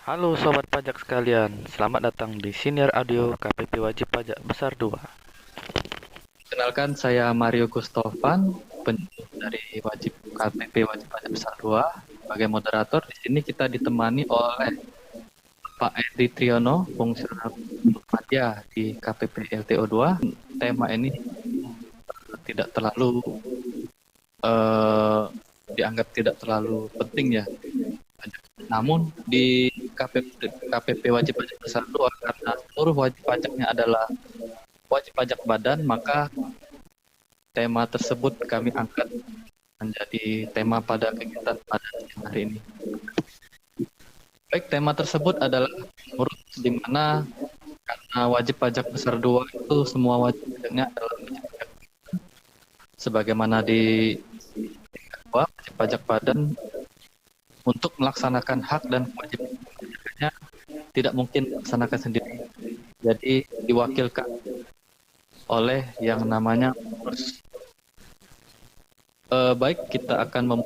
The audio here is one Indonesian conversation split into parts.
Halo sobat pajak sekalian, selamat datang di Siniar Audio KPP Wajib Pajak Besar 2. Kenalkan, saya Mario Gustovan, penyidik dari KPP Wajib Pajak Besar 2. Sebagai moderator, di sini kita ditemani oleh Pak Edi Triyono, fungsionaris media di KPP LTO 2. Tema ini tidak terlalu eh, dianggap tidak terlalu penting ya. Namun di KPP Wajib Pajak Besar 2, karena seluruh wajib pajaknya adalah wajib pajak badan, maka tema tersebut kami angkat menjadi tema pada kegiatan pada siang hari ini. Baik, tema tersebut adalah urut di mana karena wajib pajak besar 2 itu semua wajib pajaknya adalah wajib pajak sebagaimana di wajib pajak badan untuk melaksanakan hak dan kewajiban pajaknya tidak mungkin melaksanakan sendiri. Jadi diwakilkan oleh yang namanya pengurus. Baik, kita akan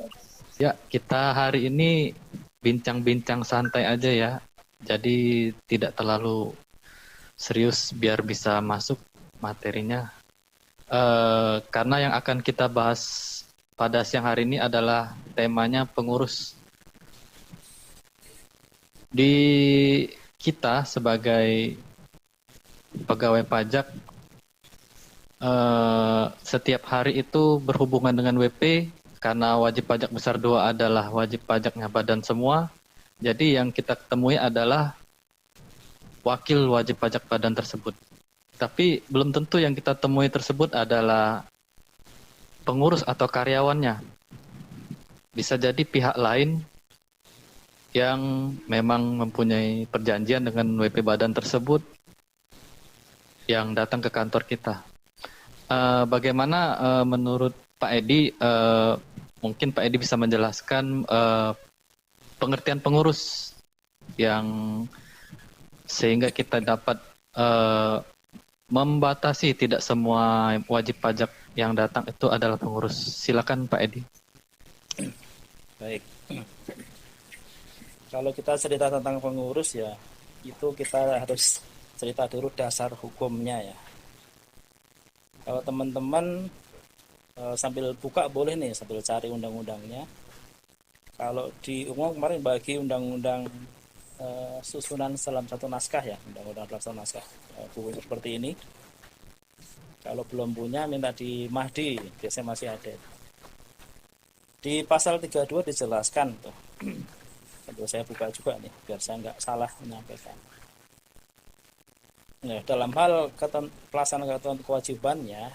kita hari ini bincang-bincang santai aja ya. Jadi tidak terlalu serius biar bisa masuk materinya. Karena yang akan kita bahas pada siang hari ini adalah temanya pengurus. Di kita sebagai pegawai pajak, setiap hari itu berhubungan dengan WP karena wajib pajak besar 2 adalah wajib pajaknya badan semua. Jadi yang kita temui adalah wakil wajib pajak badan tersebut. Tapi belum tentu yang kita temui tersebut adalah pengurus atau karyawannya. Bisa jadi pihak lain yang memang mempunyai perjanjian dengan WP badan tersebut yang datang ke kantor kita. Bagaimana menurut Pak Edi? Mungkin Pak Edi bisa menjelaskan pengertian pengurus yang sehingga kita dapat membatasi tidak semua wajib pajak yang datang itu adalah pengurus. Silakan Pak Edi. Baik, kalau kita cerita tentang pengurus ya, itu kita harus cerita dulu dasar hukumnya ya. Kalau teman-teman sambil buka boleh nih, sambil cari undang-undangnya. Kalau di umum kemarin bagi undang-undang susunan dalam satu naskah ya, undang-undang dalam satu naskah, bukunya seperti ini. Kalau belum punya minta di Mahdi, biasanya masih ada. Di pasal 32 dijelaskan tuh. Untuk saya buka juga nih, biar saya nggak salah menyampaikan. Nah, dalam hal pelaksanaan kewajibannya,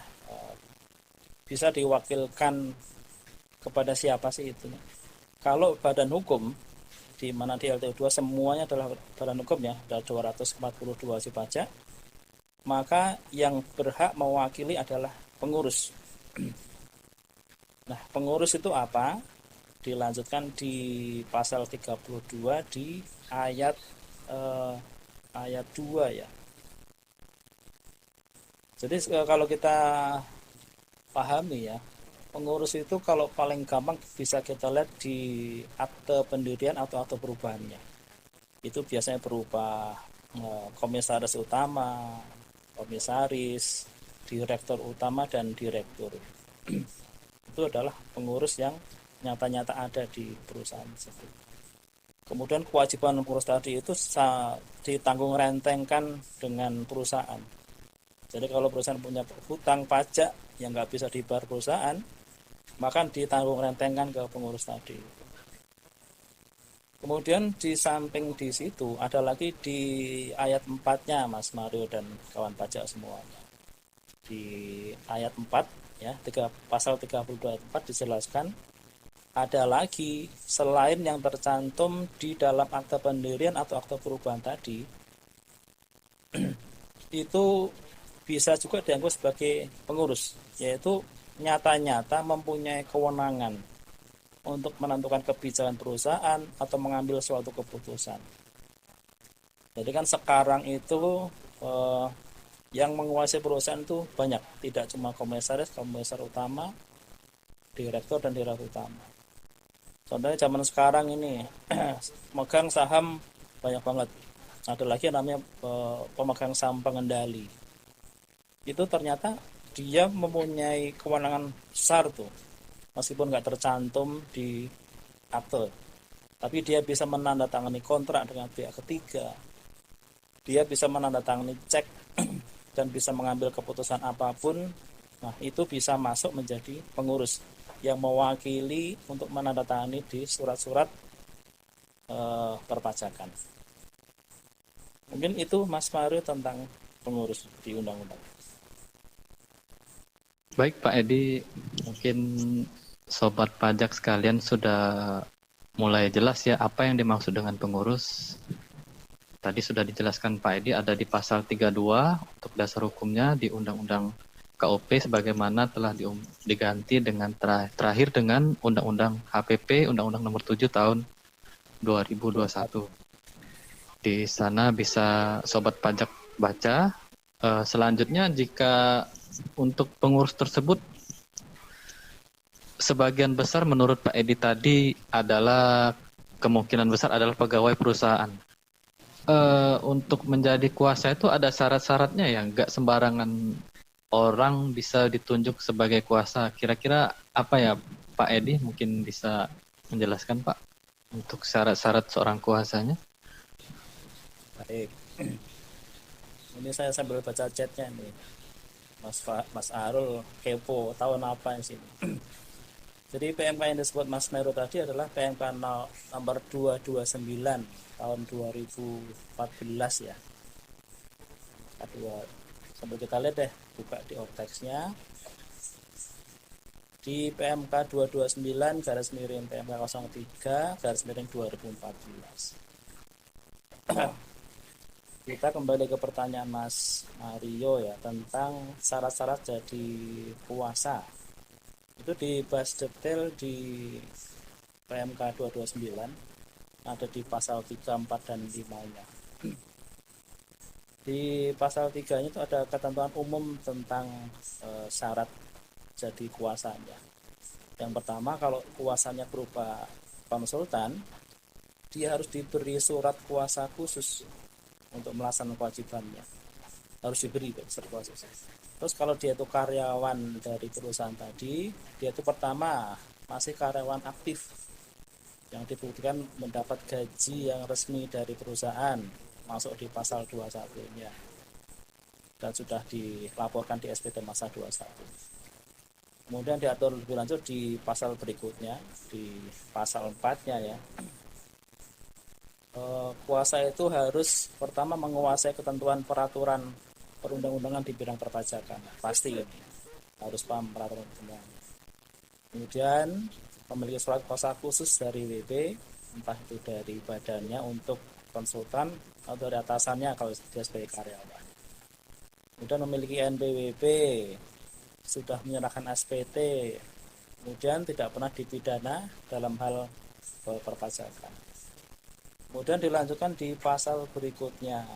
bisa diwakilkan kepada siapa sih itu? Kalau badan hukum, di mana di LTO 2 semuanya adalah badan hukum ya, ada 242 wajib pajak, maka yang berhak mewakili adalah pengurus. Nah, pengurus itu apa? Dilanjutkan di pasal 32 di ayat 2 ya. Jadi kalau kita pahami ya, pengurus itu kalau paling gampang bisa kita lihat di akte pendirian atau akte perubahannya. Itu biasanya berupa komisaris utama, komisaris, direktur utama, dan direktur. Itu adalah pengurus yang nyata-nyata ada di perusahaan tersebut. Kemudian kewajiban pengurus tadi itu ditanggung rentengkan dengan perusahaan. Jadi kalau perusahaan punya hutang pajak yang nggak bisa dibayar perusahaan, maka ditanggung rentengkan ke pengurus tadi. Kemudian di samping di situ ada lagi di ayat 4-nya Mas Mario dan kawan pajak semuanya. Di ayat 4 ya, pasal 32 ayat 4 dijelaskan ada lagi selain yang tercantum di dalam akta pendirian atau akta perubahan tadi, itu bisa juga dianggap sebagai pengurus, yaitu nyata-nyata mempunyai kewenangan untuk menentukan kebijakan perusahaan atau mengambil suatu keputusan. Jadi kan sekarang itu yang menguasai perusahaan itu banyak, tidak cuma komisaris utama, direktur dan direktur utama. Contohnya zaman sekarang ini megang saham banyak banget. Ada lagi yang namanya pemegang saham pengendali. Itu ternyata dia mempunyai kewenangan besar tuh, meskipun nggak tercantum di akte, tapi dia bisa menandatangani kontrak dengan pihak ketiga, dia bisa menandatangani cek dan bisa mengambil keputusan apapun. Nah, itu bisa masuk menjadi pengurus yang mewakili untuk menandatangani di surat-surat perpajakan. Mungkin itu Mas Mario tentang pengurus di undang-undang. Baik Pak Edi, mungkin sobat pajak sekalian sudah mulai jelas ya apa yang dimaksud dengan pengurus. Tadi sudah dijelaskan Pak Edi, ada di pasal 32 untuk dasar hukumnya di Undang-Undang KUP sebagaimana telah diganti dengan terakhir dengan Undang-Undang HPP, Undang-Undang Nomor 7 Tahun 2021. Di sana bisa sobat pajak baca. Selanjutnya jika untuk pengurus tersebut sebagian besar menurut Pak Edi tadi adalah kemungkinan besar adalah pegawai perusahaan. Untuk menjadi kuasa itu ada syarat-syaratnya ya, nggak sembarangan orang bisa ditunjuk sebagai kuasa. Kira-kira apa ya Pak Edi, mungkin bisa menjelaskan Pak untuk syarat-syarat seorang kuasanya? Baik, ini saya sambil baca chatnya nih. Mas Arul kepo tahun apa yang sini. Jadi PMK yang disebut Mas Meru tadi adalah PMK nomor 229 tahun 2014 ya. Sambil kita lihat deh, buka di OPTEX-nya. Di PMK 229 garis miring PMK 03 garis miring 2014. Kita kembali ke pertanyaan Mas Mario ya tentang syarat-syarat jadi kuasa. Itu dibahas detail di PMK 229, ada di pasal 3, 4, dan 5-nya. Di pasal 3-nya itu ada ketentuan umum tentang syarat jadi kuasanya. Yang pertama, kalau kuasanya berupa konsultan, dia harus diberi surat kuasa khusus untuk melaksanakan kewajibannya. Harus diberi surat kuasa khusus. Terus kalau dia itu karyawan dari perusahaan tadi, dia itu pertama masih karyawan aktif yang dibuktikan mendapat gaji yang resmi dari perusahaan, masuk di pasal 21-nya dan sudah dilaporkan di SPT masa 21. Kemudian diatur lebih lanjut di pasal berikutnya, di pasal 4-nya ya. Kuasa itu harus pertama menguasai ketentuan peraturan perundang-undangan di bidang perpajakan, pasti ini harus paham peraturan perundang. Kemudian memiliki surat kuasa khusus dari WP, entah itu dari badannya untuk konsultan atau dari atasannya kalau dia sebagai karyawan. Kemudian memiliki NPWP, sudah menyerahkan SPT, kemudian tidak pernah dipidana dalam hal perpajakan. Kemudian dilanjutkan di pasal berikutnya.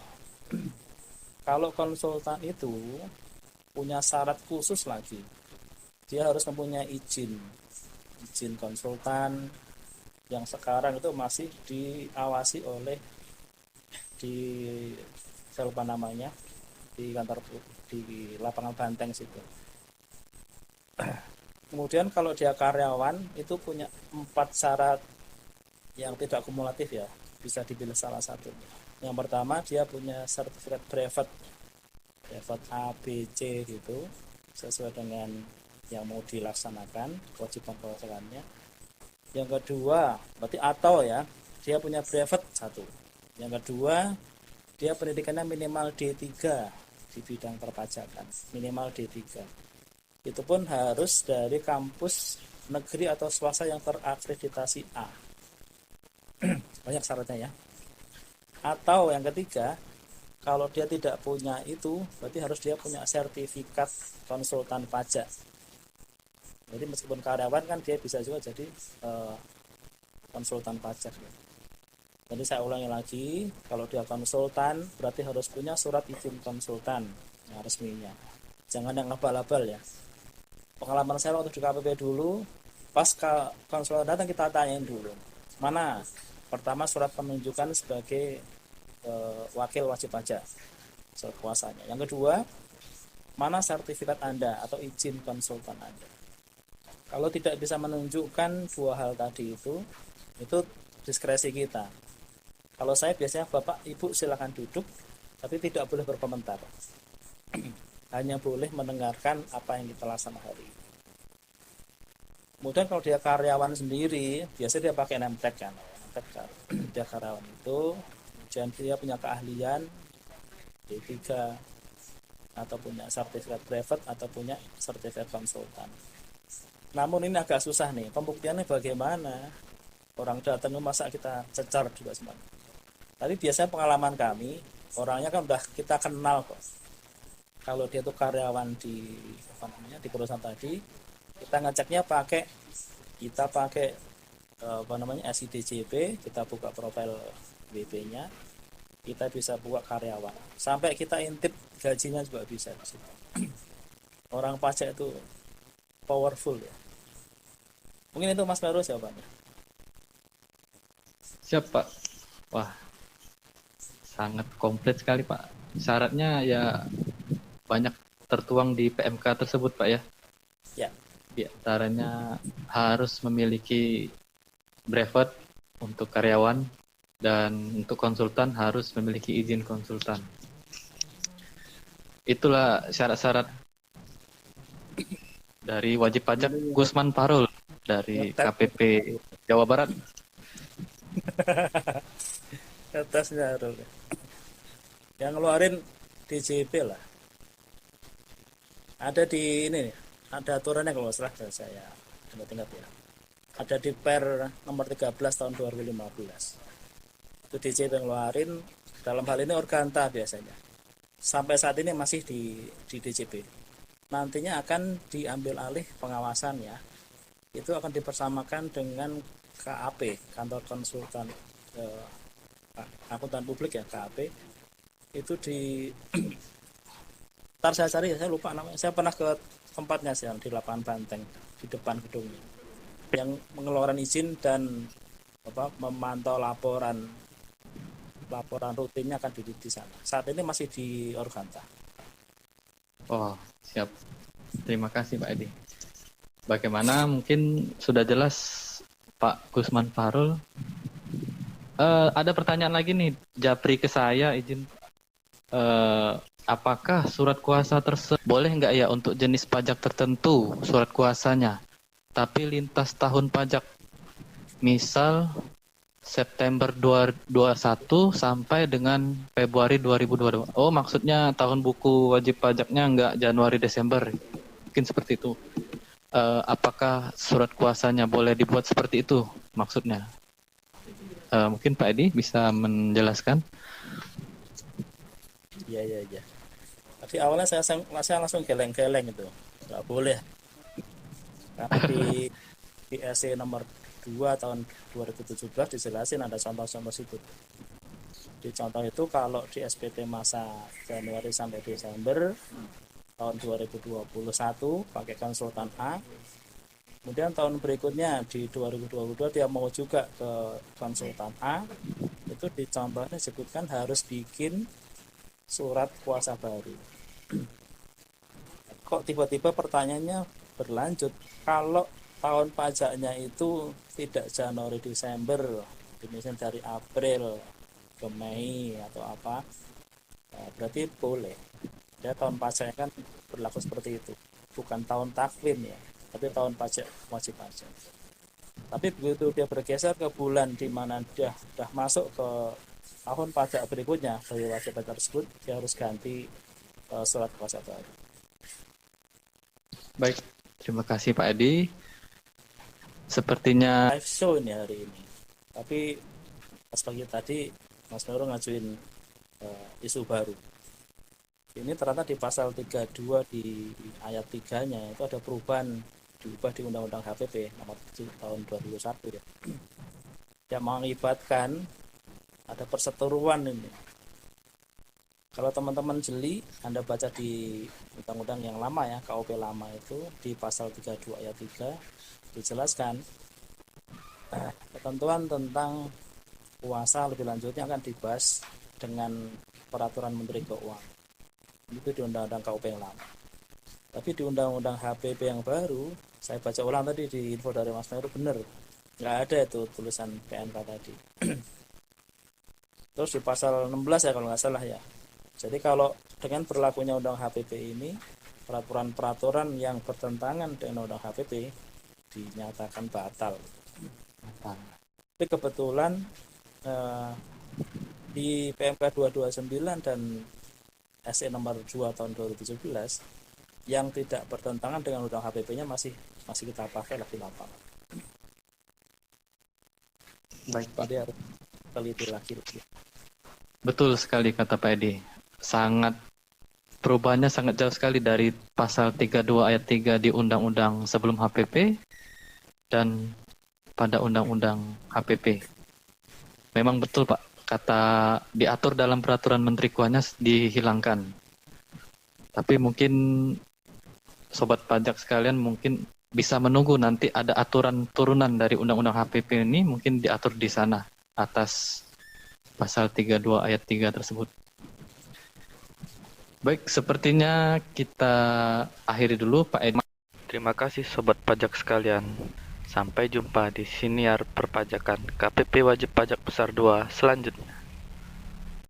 Kalau konsultan itu punya syarat khusus lagi, dia harus mempunyai izin konsultan yang sekarang itu masih diawasi oleh di siapa namanya di kantor di lapangan Banteng situ. Kemudian kalau dia karyawan itu punya 4 syarat yang tidak kumulatif ya, bisa dipilih salah satunya. Yang pertama, dia punya sertifikat brevet A, B, C gitu, sesuai dengan yang mau dilaksanakan kewajiban kewajibannya. Yang kedua, berarti atau ya, dia punya brevet 1. Yang kedua, dia pendidikannya minimal D3 di bidang perpajakan, minimal D3. Itu pun harus dari kampus negeri atau swasta yang terakreditasi A. Banyak syaratnya ya. Atau yang ketiga, kalau dia tidak punya itu, berarti harus dia punya sertifikat konsultan pajak. Jadi meskipun karyawan kan dia bisa juga jadi konsultan pajak. Jadi saya ulangi lagi, kalau dia konsultan berarti harus punya surat izin konsultan yang resminya. Jangan yang abal-abal ya. Pengalaman saya waktu di KPP dulu, pas konsultan datang kita tanyain dulu, mana? Pertama surat penunjukan sebagai wakil wajib pajak surat kuasanya. Yang kedua, mana sertifikat Anda atau izin konsultan Anda. Kalau tidak bisa menunjukkan dua hal tadi itu diskresi kita. Kalau saya biasanya Bapak Ibu silakan duduk, tapi tidak boleh berkomentar. Hanya boleh mendengarkan apa yang kita laksanakan hari ini. Kemudian kalau dia karyawan sendiri, biasanya dia pakai name tag kan. Dia karyawan itu, kemudian dia punya keahlian D3 atau punya sertifikat private atau punya sertifikat konsultan. Namun ini agak susah nih, pembuktiannya bagaimana? Orang datang masa kita cecar juga semuanya. Tapi biasanya pengalaman kami, orangnya kan udah kita kenal kok. Kalau dia tuh karyawan di perusahaan tadi, kita ngeceknya pakai SIDJP, kita buka profil WP-nya, kita bisa buka karyawan. Sampai kita intip gajinya juga bisa di situ. Orang pajak itu powerful ya. Mungkin itu Mas Meru jawabannya. Siap Pak. Wah, sangat komplit sekali Pak. Syaratnya ya banyak tertuang di PMK tersebut Pak ya. Ya. Di antaranya harus memiliki brevet untuk karyawan dan untuk konsultan harus memiliki izin konsultan. Itulah syarat-syarat dari wajib pajak Gusman Parul dari KPP Jawa Barat. Atasnya Arul. Yang ngeluarin DJP lah. Ada di ini nih, ada aturannya kalau salah saya ingat ya. Ada di Per nomor 13 tahun 2015. Itu DJP yang ngeluarin, dalam hal ini Organta biasanya. Sampai saat ini masih di DJP. Nantinya akan diambil alih pengawasannya. Itu akan dipersamakan dengan KAP, Kantor Konsultan Akuntan Publik ya, KAP. Itu di ntar saya cari, saya lupa namanya. Saya pernah ke tempatnya sih di lapangan Banteng, di depan gedungnya, yang mengeluarkan izin dan memantau laporan rutinnya akan di sana. Saat ini masih di Organta. Oh, siap. Terima kasih Pak Edi. Bagaimana, mungkin sudah jelas Pak Gusman Parul. Ada pertanyaan lagi nih, Japri ke saya, izin. Apakah surat kuasa tersebut boleh nggak ya untuk jenis pajak tertentu surat kuasanya, tapi lintas tahun pajak, misal September 2021 sampai dengan Februari 2022. Oh, maksudnya tahun buku wajib pajaknya nggak Januari Desember, mungkin seperti itu. Apakah surat kuasanya boleh dibuat seperti itu maksudnya? Mungkin Pak Edi bisa menjelaskan. Iya. Tapi awalnya saya langsung geleng-geleng itu, nggak boleh. Karena di SE nomor 2 tahun 2017 dijelasin ada contoh-contoh situ. Di contoh itu kalau di SPT masa Januari sampai Desember tahun 2021 pakai konsultan A, kemudian tahun berikutnya di 2022 dia mau juga ke konsultan A, itu di contohnya disebutkan harus bikin surat kuasa baru. Kok tiba-tiba pertanyaannya berlanjut, kalau tahun pajaknya itu tidak Januari Desember, misalnya dari April ke Mei atau apa, berarti boleh. Ya, tahun pajaknya kan berlaku seperti itu, bukan tahun takwim ya, tapi tahun pajak wajib pajak. Tapi begitu dia bergeser ke bulan di mana dia sudah masuk ke tahun pajak berikutnya dari wajib pajak tersebut, dia harus ganti surat kuasa baru. Baik, terima kasih Pak Edi. Sepertinya Live show ini hari ini. Tapi pas pagi tadi Mas Nurul ngajuin isu baru. Ini ternyata di pasal 32 di ayat 3-nya itu ada perubahan, diubah di Undang-Undang HPP nomor 7 tahun 2001 ya. Yang mengakibatkan ada perseteruan ini. Kalau teman-teman jeli, Anda baca di undang-undang yang lama ya, KUP lama itu di pasal 32 ayat 3 dijelaskan ketentuan tentang kuasa lebih lanjutnya akan dibahas dengan peraturan Menteri Keuangan. Itu di Undang-Undang KUP yang lama. Tapi di Undang-Undang HPP yang baru, saya baca ulang tadi di info dari Mas Meru, benar, nggak ada itu tulisan PMK tadi. Terus di pasal 16 ya kalau nggak salah ya. Jadi kalau dengan berlakunya Undang HPP ini, peraturan-peraturan yang bertentangan dengan Undang HPP dinyatakan batal. Tapi kebetulan di PMK 229 dan SE nomor 2 tahun 2017 yang tidak bertentangan dengan Undang HPP-nya masih kita pakai lagi lapangan. Baik, Pak. Jadi harus teliti lagi. Betul sekali kata Pak Edi. Perubahannya sangat jauh sekali dari pasal 32 ayat 3 di Undang-Undang sebelum HPP dan pada Undang-Undang HPP. Memang betul Pak, kata diatur dalam peraturan Menteri Keuangan dihilangkan. Tapi mungkin sobat pajak sekalian mungkin bisa menunggu nanti ada aturan turunan dari Undang-Undang HPP ini, mungkin diatur di sana atas pasal 32 ayat 3 tersebut. Baik, sepertinya kita akhiri dulu Pak Edi. Terima kasih sobat pajak sekalian. Sampai jumpa di siniar perpajakan KPP Wajib Pajak Besar 2 selanjutnya.